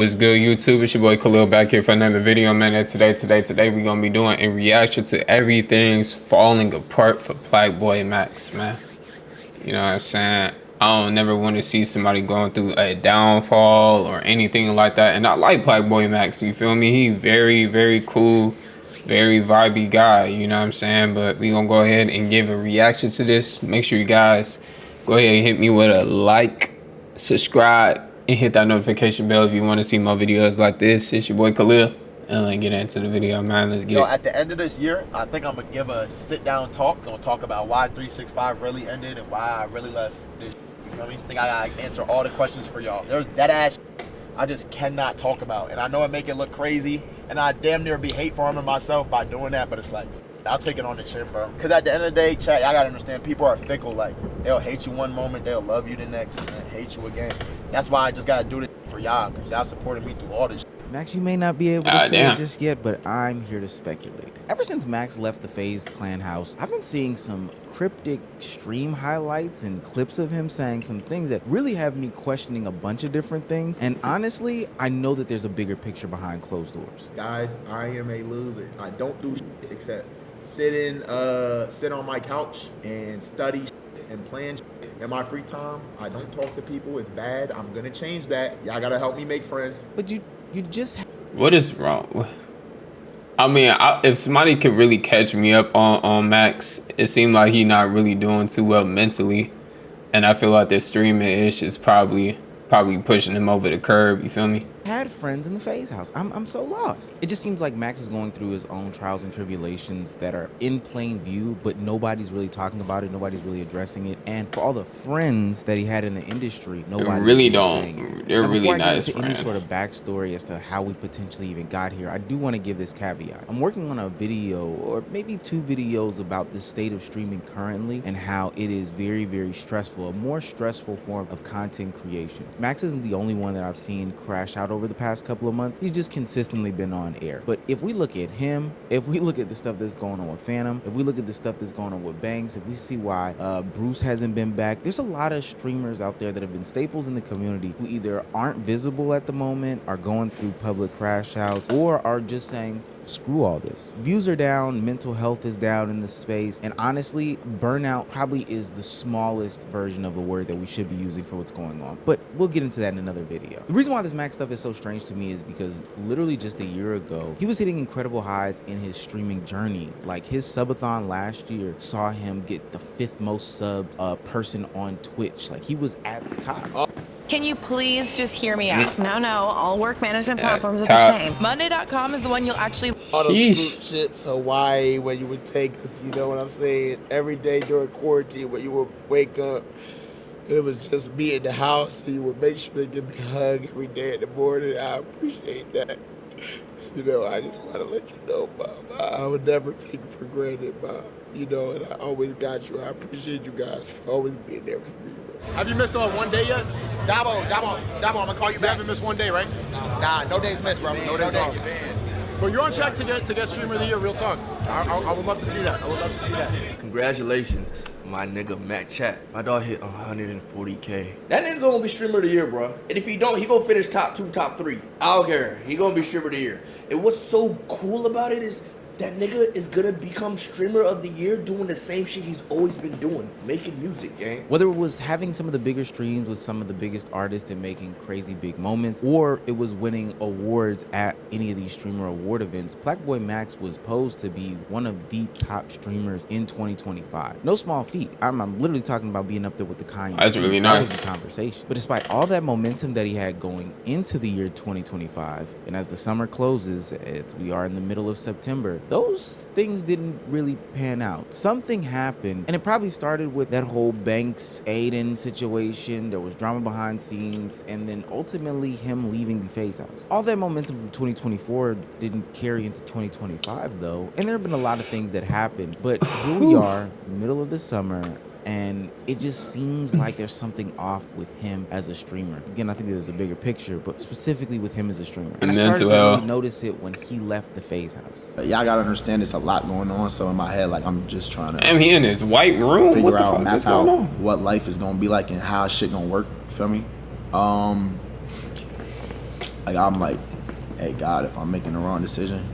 What's good, YouTube? It's your boy Khalil back here for another video, man. And today we're gonna be doing a reaction to everything's falling apart for PlaqueBoyMax, man. You know what I'm saying? I don't never want to see somebody going through a downfall or anything like that. And I like PlaqueBoyMax, you feel me? He very cool, very vibey guy, you know what I'm saying? But we gonna go ahead and give a reaction to this. Make sure you guys go ahead and hit me with a like, subscribe, and hit that notification bell if you want to see more videos like this. It's your boy Khalil, and let's get into the video, man. Let's get it. At the end of this year, I think I'm gonna give a sit-down talk. I'm gonna talk about why 365 really ended and why I really left this. You know what I mean? I think I gotta answer all the questions for y'all. There's that ass I just cannot talk about, and I know it make it look crazy, and I damn near be hate farming myself by doing that, but it's like, I'll take it on the chin, bro. Because at the end of the day, chat, y'all gotta understand, people are fickle. Like, they'll hate you one moment, they'll love you the next, and hate you again. That's why I just gotta do this for y'all, because y'all supported me through all this. Max, you may not be able to say it just yet, but I'm here to speculate. Ever since Max left the FaZe clan house, I've been seeing some cryptic stream highlights and clips of him saying some things that really have me questioning a bunch of different things. And honestly, I know that there's a bigger picture behind closed doors. Guys, I am a loser. I don't do shit except sit on my couch and study and plan in my free time. I don't talk to people. It's bad. I'm gonna change that. Y'all gotta help me make friends. But you just... What is wrong? I mean, if somebody could really catch me up on Max, it seemed like he not really doing too well mentally, and I feel like this streaming ish is probably pushing him over the curb. You feel me? Had friends in the FaZe house. I'm so lost. It just seems like Max is going through his own trials and tribulations that are in plain view, but nobody's really talking about it. Nobody's really addressing it. And for all the friends that he had in the industry, nobody really saying don't. it. They're now, really nice before I get into any friends. sort of backstory as to how we potentially even got here, I do want to give this caveat. I'm working on a video, or maybe 2 videos, about the state of streaming currently and how it is very stressful, a more stressful form of content creation. Max isn't the only one that I've seen crash out over the past couple of months. He's just consistently been on air. But if we look at him, if we look at the stuff that's going on with Phantom, if we look at the stuff that's going on with Banks, if we see why Bruce hasn't been back, there's a lot of streamers out there that have been staples in the community who either aren't visible at the moment, are going through public crash outs, or are just saying screw all this. Views are down, mental health is down in the space, and honestly, burnout probably is the smallest version of the word that we should be using for what's going on. But we'll get into that in another video. The reason why this Max stuff is so strange to me is because literally just a year ago, he was hitting incredible highs in his streaming journey. Like, his subathon last year saw him get the 5th most subbed person on Twitch. Like, he was at the top. Can you please just hear me out? No, all work management platforms are the same. Monday.com is the one you'll actually... All those group trips, Hawaii, where you would take us, you know what I'm saying? Every day during quarantine, where you would wake up, it was just me in the house, and you would make sure to give me a hug every day in the morning. I appreciate that. You know, I just want to let you know, Mom, I would never take it for granted, Mom. You know, and I always got you. I appreciate you guys for always being there for me, bro. Have you missed on one day yet? Dabo, I'm gonna call you back. You haven't missed one day, right? Nah, no days missed, bro. No days off. But you're on track to get streamer of the year, real talk. I would love to see that. I would love to see that. Congratulations, my nigga Matt Chat. My dog hit 140K. That nigga gonna be streamer of the year, bro. And if he don't, he gonna finish top 2, top 3. I don't care. He gonna be streamer of the year. And what's so cool about it is that nigga is gonna become streamer of the year doing the same shit he's always been doing, making music, gang. Whether it was having some of the bigger streams with some of the biggest artists and making crazy big moments, or it was winning awards at any of these streamer award events, PlaqueBoyMax was posed to be one of the top streamers in 2025. No small feat. I'm literally talking about being up there with the Kanye. That's really nice. The conversation. But despite all that momentum that he had going into the year 2025, and as the summer closes, we are in the middle of September, those things didn't really pan out. Something happened, and it probably started with that whole Banks Aiden situation. There was drama behind scenes, and then ultimately him leaving the FaZe house. All that momentum from 2024 didn't carry into 2025 though, and there have been a lot of things that happened, but here we are, middle of the summer, and it just seems like there's something off with him as a streamer. Again, I think there's a bigger picture, but specifically with him as a streamer. And I started to really notice it when he left the FaZe house. Y'all gotta understand, there's a lot going on. So in my head, like, I'm just trying to He in his white room. figure What the out, fuck map is going out on? what life is gonna be like and how shit gonna work. Feel me? Like I'm like, hey God, if I'm making the wrong decision,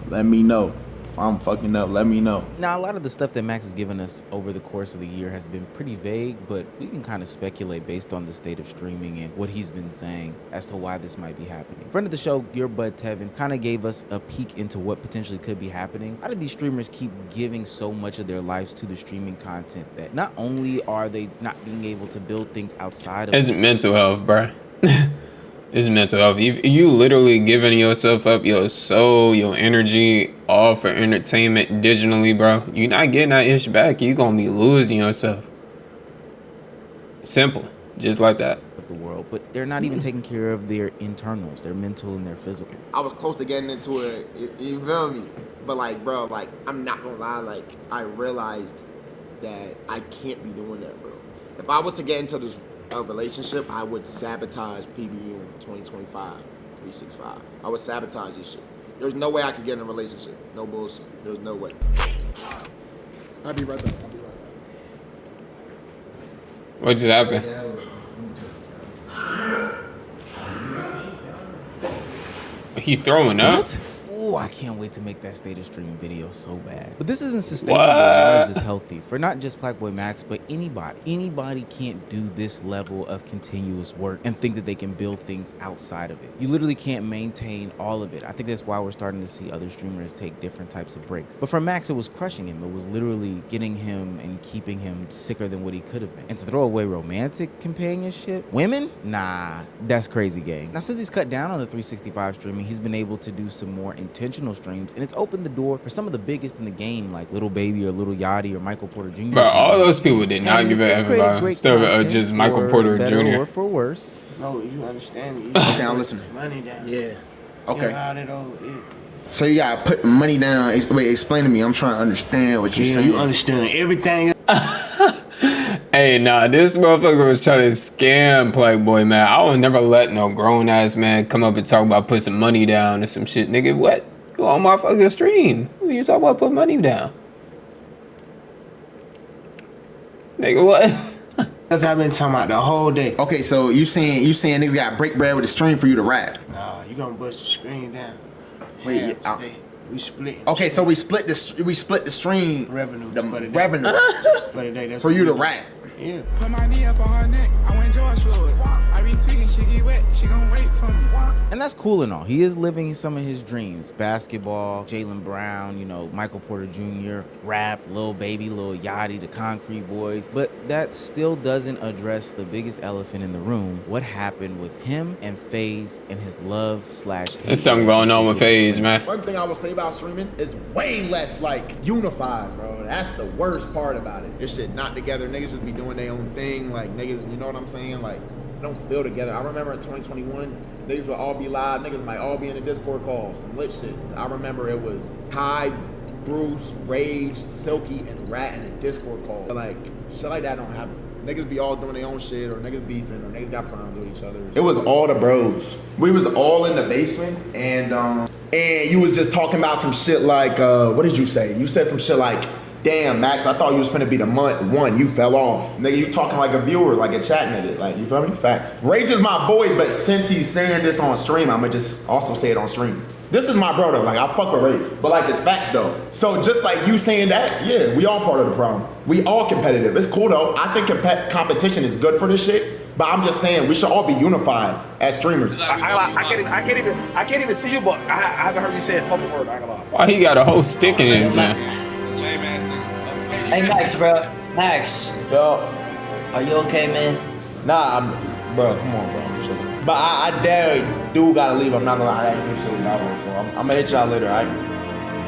let me know. If I'm fucking up, let me know. Now, a lot of the stuff that Max has given us over the course of the year has been pretty vague, but we can kind of speculate based on the state of streaming and what he's been saying as to why this might be happening. Friend of the show, Your Bud Tevin, kind of gave us a peek into what potentially could be happening. How do these streamers keep giving so much of their lives to the streaming content that not only are they not being able to build things outside of... It's mental health, bruh. It's mental health. You literally giving yourself up, your soul, your energy, all for entertainment digitally, bro. You're not getting that ish back. You're going to be losing yourself. Simple. Just like that. Of the world, but they're not even taking care of their internals, their mental and their physical. I was close to getting into it, you feel me? But like, bro, like, I'm not gonna lie, like, I realized that I can't be doing that, bro. If I was to get into this relationship, I would sabotage PBU 2025, 365. I would sabotage this shit. There's no way I could get in a relationship. No bullshit. There's no way. I'll be right back. What just happened? He throwing up? What? Ooh, I can't wait to make that state of stream video so bad. But this isn't sustainable, nor is this healthy for not just PlaqueBoyMax, but anybody. Anybody can't do this level of continuous work and think that they can build things outside of it. You literally can't maintain all of it. I think that's why we're starting to see other streamers take different types of breaks. But for Max, it was crushing him. It was literally getting him and keeping him sicker than what he could have been. And to throw away romantic companionship, women? Nah, that's crazy, gang. Now, since he's cut down on the 365 streaming, he's been able to do some more intentional streams, and it's opened the door for some of the biggest in the game, like Lil Baby or Lil Yachty or Michael Porter Jr. But all those people did not give it ever. Still just Michael Porter Jr. Or for worse. No, you understand. Okay, I'm listening. Money down. Yeah. Okay. So you gotta put money down. Wait, explain to me. I'm trying to understand what you're saying. You understand everything. Hey, nah, this motherfucker was trying to scam PlaqueBoy, man. I would never let no grown ass man come up and talk about put some money down or some shit. Nigga, what? You on my fucking stream. When you talk about put money down? Nigga, what? That's I've been talking about the whole day. Okay, so you saying niggas gotta break bread with the stream for you to rap? Nah, you gonna bust the screen down. Wait, Yeah, yeah, today. We split. Okay, so we split the stream revenue the for the day. revenue For the day, that's for what you we to do. rap. Yeah. Put my knee up on her neck. I went George Floyd. I be tweaking, she get wet. She gon' wait for me. And that's cool and all. He is living some of his dreams. Basketball, Jaylen Brown, you know, Michael Porter Jr., rap, Lil Baby, Lil Yachty, the Concrete Boys. But that still doesn't address the biggest elephant in the room. What happened with him and FaZe and his love/hate? There's something going on with FaZe, man. One thing I will say about streaming is way less like unified, bro. That's the worst part about it. This shit not together. Niggas just be doing their own thing. Like niggas, you know what I'm saying? Like don't feel together. I remember in 2021, niggas would all be live. Niggas might all be in the Discord calls, some lit shit. I remember it was Kai, Bruce, Rage, Silky, and Rat in a Discord call. Like shit like that don't happen. Niggas be all doing their own shit, or niggas beefing, or niggas got problems with each other. It was all the bros. We was all in the basement, and you was just talking about some shit like, what did you say? You said some shit like, damn, Max, I thought you was finna be the one. You fell off. Nigga, you talking like a viewer, like a chat nigga. Like, you feel me? Facts. Rage is my boy, but since he's saying this on stream, I'ma just also say it on stream. This is my brother. Like, I fuck with Rage. But, like, it's facts, though. So, just like you saying that, yeah, we all part of the problem. We all competitive. It's cool, though. I think competition is good for this shit. But I'm just saying, we should all be unified as streamers. I can't even see you, but I haven't heard you say a fucking word. I ain't gonna lie. Why he got a whole stick in his, man? Hey Max, bro. Max, Yo. are you okay, man? Nah, bro, come on, bro. I'm chilling. But I do gotta leave. I'm not gonna lie. I gotta do shit with Dabo, so I'm gonna hit y'all later, alright?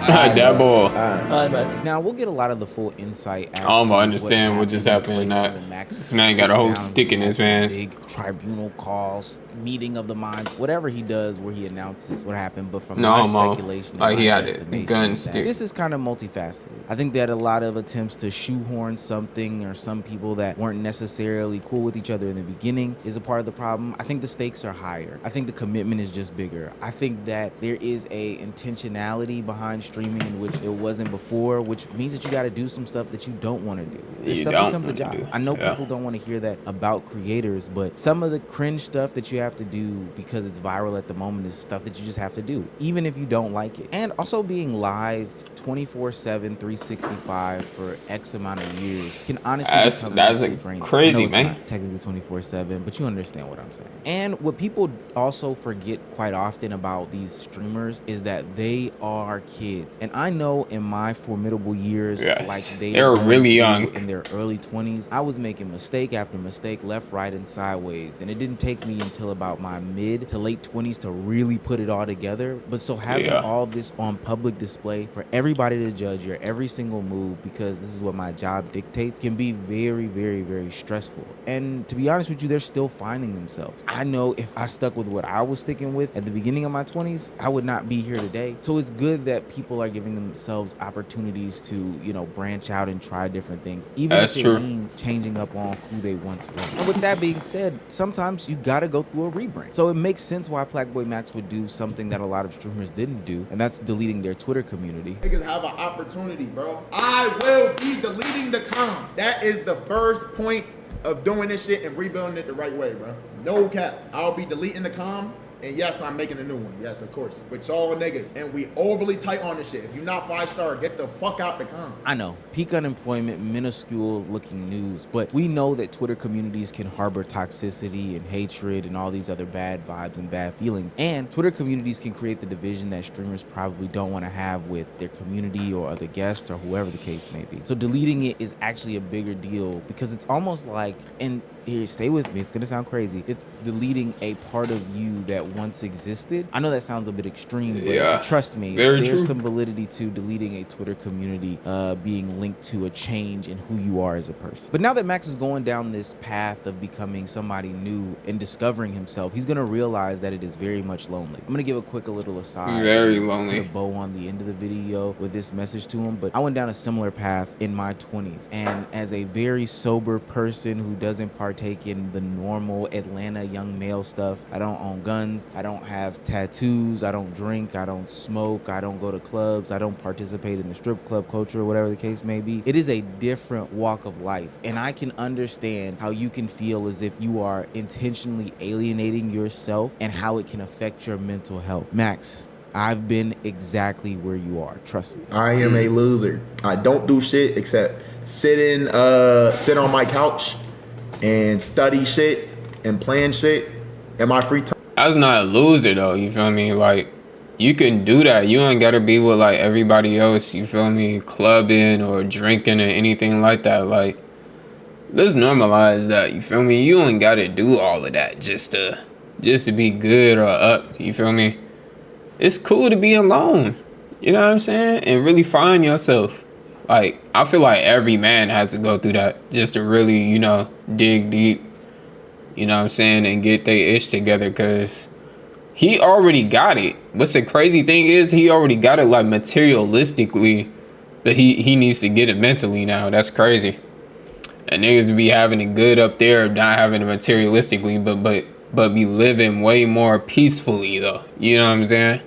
That boy. Alright, man. Now, we'll get a lot of the full insight as I don't to understand what just happened in that. This man got a whole stick in his hands. Big tribunal calls, meeting of the minds, whatever he does where he announces what happened. But from my speculation, like he my had a estimation gun is that stick. this is kind of multifaceted. I think that a lot of attempts to shoehorn something or some people that weren't necessarily cool with each other in the beginning is a part of the problem. I think the stakes are higher. I think the commitment is just bigger. I think that there is a intentionality behind streaming in which it wasn't before, which means that you got to do some stuff that you don't want to do. This You stuff don't becomes a wanna job. do. I know Yeah. people don't want to hear that about creators, but some of the cringe stuff that you have to do because it's viral at the moment is stuff that you just have to do, even if you don't like it. And also being live 24/7, 365 for X amount of years can honestly become That's mentally draining. crazy, I know it's man. not technically 24/7, but you understand what I'm saying. And what people also forget quite often about these streamers is that they are kids. And I know in my formidable years, Yes. like They're really young. in their early 20s, I was making mistake after mistake, left, right, and sideways. And it didn't take me until about my mid to late 20s to really put it all together. But so having all this on public display for everybody to judge your every single move, because this is what my job dictates, can be very, very, very stressful. And to be honest with you, they're still finding themselves. I know if I stuck with what I was sticking with at the beginning of my 20s, I would not be here today. So it's good that people are giving themselves opportunities to, you know, branch out and try different things, even if it means changing up on who they once were. And with that being said, sometimes you gotta go through a rebrand. So it makes sense why PlaqueBoyMax would do something that a lot of streamers didn't do, and that's deleting their Twitter community. Niggas have an opportunity, bro. I will be deleting the com. That is the first point of doing this shit and rebuilding it the right way, bro. No cap. I'll be deleting the com. And yes, I'm making a new one. Yes, of course. Which all niggas. And we overly tight on this shit. If you're not 5-star, get the fuck out the com. I know, peak unemployment, minuscule looking news, but we know that Twitter communities can harbor toxicity and hatred and all these other bad vibes and bad feelings. And Twitter communities can create the division that streamers probably don't want to have with their community or other guests or whoever the case may be. So deleting it is actually a bigger deal because it's almost like, and here, stay with me, it's gonna sound crazy, it's deleting a part of you that once existed. I know that sounds a bit extreme, but trust me, there's some validity to deleting a Twitter community being linked to a change in who you are as a person. But now that Max is going down this path of becoming somebody new and discovering himself, he's gonna realize that it is very much lonely. I'm gonna give a little aside. Very lonely. Put a bow on the end of the video with this message to him, but I went down a similar path in my 20s. And as a very sober person who doesn't partake in the normal Atlanta young male stuff, I don't own guns, I don't have tattoos, I don't drink, I don't smoke, I don't go to clubs, I don't participate in the strip club culture, whatever the case may be. It is a different walk of life, and I can understand how you can feel as if you are intentionally alienating yourself and how it can affect your mental health. Max, I've been exactly where you are, trust me. I am a loser. I don't do shit except sit on my couch and study shit and plan shit in my free time. That's not a loser though, you feel me? Like, you can do that. You ain't gotta be with like everybody else, you feel me, clubbing or drinking or anything like that. Like, let's normalize that, you feel me? You ain't gotta do all of that just to be good or up, you feel me? It's cool to be alone, you know what I'm saying? And really find yourself. Like, I feel like every man has to go through that just to really, you know, dig deep, you know what I'm saying, and get their ish together, because he already got it. What's the crazy thing is he already got it like materialistically, but he needs to get it mentally now. That's crazy. And niggas be having it good up there, not having it materialistically, but be living way more peacefully though. You know what I'm saying?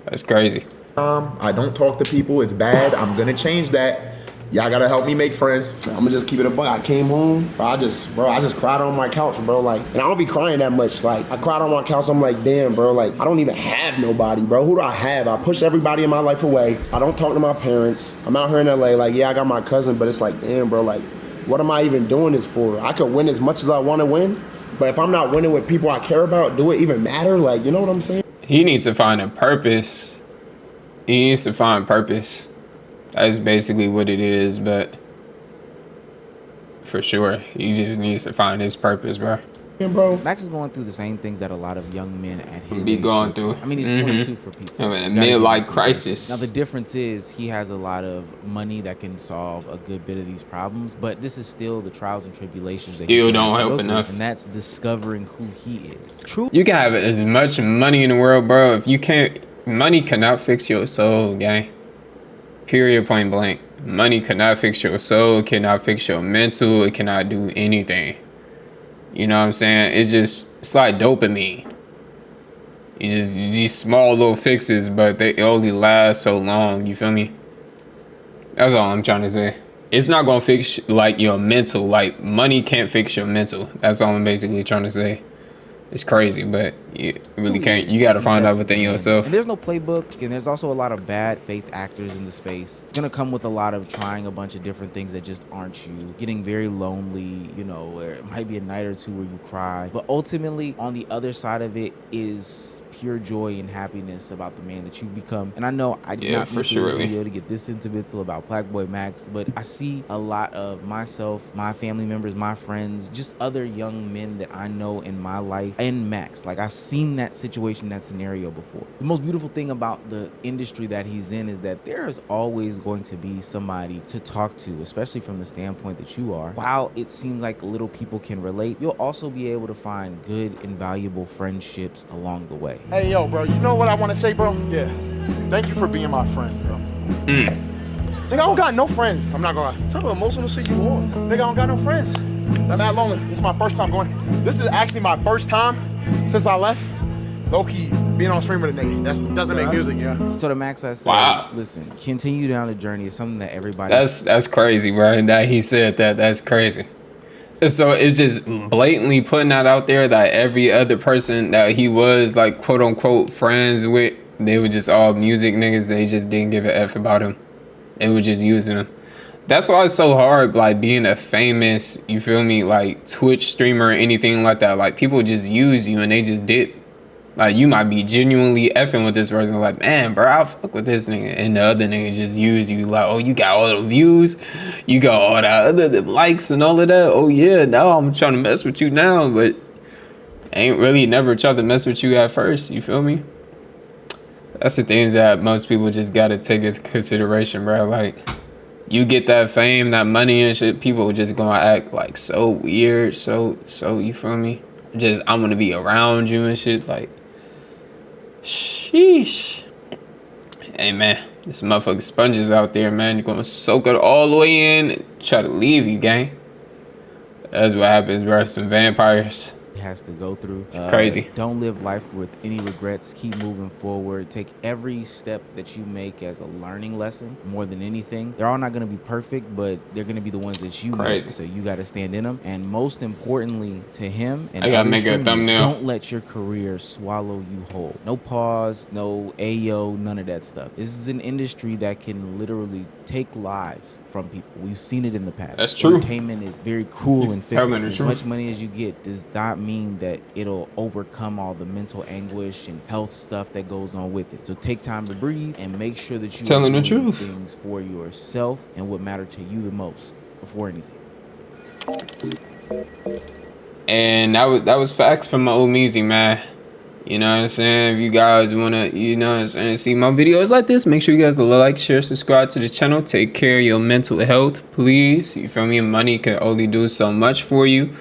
That's crazy. I don't talk to people. It's bad. I'm gonna change that. Y'all gotta help me make friends. I'm gonna just keep it a buck. I came home, bro, I just cried on my couch, bro. Like, and I don't be crying that much. Like, I cried on my couch. I'm like, damn, bro. Like, I don't even have nobody, bro. Who do I have? I push everybody in my life away. I don't talk to my parents. I'm out here in LA. Like, yeah, I got my cousin, but it's like, damn, bro. Like, what am I even doing this for? I could win as much as I want to win, but if I'm not winning with people I care about, do it even matter? Like, you know what I'm saying? He needs to find a purpose. He needs to find purpose. That's basically what it is, but for sure, he just needs to find his purpose, bro. Bro, Max is going through the same things that a lot of young men at his age going through. I mean, he's 22 for Pete's sake. A midlife crisis. Now, the difference is he has a lot of money that can solve a good bit of these problems, but this is still the trials and tribulations that still don't help enough. And that's discovering who he is. True. You can have as much money in the world, bro. If you can't, money cannot fix your soul, gang. Period, point blank. Money cannot fix your soul. It cannot fix your mental. It cannot do anything. You know what I'm saying? It's like dopamine. You just these small little fixes, but they only last so long. You feel me? That's all I'm trying to say. It's not gonna fix like your mental. Like money can't fix your mental. That's all I'm basically trying to say. It's crazy, but you really can't. You got to find out within yourself. And there's no playbook, and there's also a lot of bad faith actors in the space. It's gonna come with a lot of trying a bunch of different things that just aren't you. Getting very lonely, you know, where it might be a night or two where you cry. But ultimately, on the other side of it is pure joy and happiness about the man that you've become. And I know I did not make this video to get this sentimental about PlaqueBoyMax, but I see a lot of myself, my family members, my friends, just other young men that I know in my life, and Max. Like, I've seen that situation, that scenario before. The most beautiful thing about the industry that he's in is that there is always going to be somebody to talk to, especially from the standpoint that you are. While it seems like little people can relate, you'll also be able to find good and valuable friendships along the way. Hey, yo, bro, you know what I want to say, bro? Yeah. Thank you for being my friend, bro. Nigga, I don't got no friends. I'm not gonna lie. Tell me emotional shit you on. Nigga, I don't got no friends. That's not long. This is my first time going. This is actually my first time since I left. Low-key, being on stream with a nigga. That doesn't make music, yeah. So to Max, I say, listen, continue down the journey. It's something that everybody... That's crazy, bro. That he said that. That's crazy. So it's just blatantly putting that out there that every other person that he was, like, quote-unquote friends with, they were just all music niggas. They just didn't give a F about him. They were just using him. That's why it's so hard, like, being a famous, you feel me, like, Twitch streamer or anything like that. Like, people just use you and they just dip. Like, you might be genuinely effing with this person. Like, man, bro, I'll fuck with this nigga. And the other nigga just use you. Like, oh, you got all the views. You got all that other likes and all of that. Oh, yeah, now I'm trying to mess with you now. But ain't really never tried to mess with you at first. You feel me? That's the things that most people just got to take into consideration, bro. Like, you get that fame, that money and shit, people just gonna act like so weird. So, you feel me? Just, I want to be around you and shit. Like, sheesh. Hey, man, this motherfucking sponges out there, man. You're gonna soak it all the way in and try to leave you, gang. That's what happens, bro. Some vampires. Has to go through. It's crazy. Don't live life with any regrets. Keep moving forward. Take every step that you make as a learning lesson more than anything. They're all not going to be perfect, but they're going to be the ones that you make. So you got to stand in them. And most importantly to him, and I got to make a thumbnail. Don't let your career swallow you whole. No pause, no ayo, none of that stuff. This is an industry that can literally take lives from people. We've seen it in the past. That's true. Entertainment is very cruel and fickle. As much money as you get does not mean that it'll overcome all the mental anguish and health stuff that goes on with it. So take time to breathe and make sure that you telling the doing truth things for yourself and what matter to you the most before anything. And that was facts from my old Meezy, man. You know what I'm saying? If you guys want to, you know what I'm saying, see my videos like this, make sure you guys like, share, subscribe to the channel. Take care of your mental health, please. You feel me? Money can only do so much for you.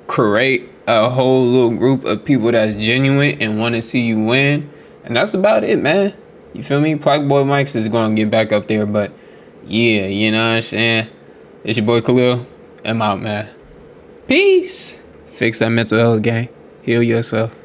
Create a whole little group of people that's genuine and want to see you win. And that's about it, man. You feel me? PlaqueBoyMax is going to get back up there. But, yeah, you know what I'm saying? It's your boy Khalil. I'm out, man. Peace. Fix that mental health, gang. Heal yourself.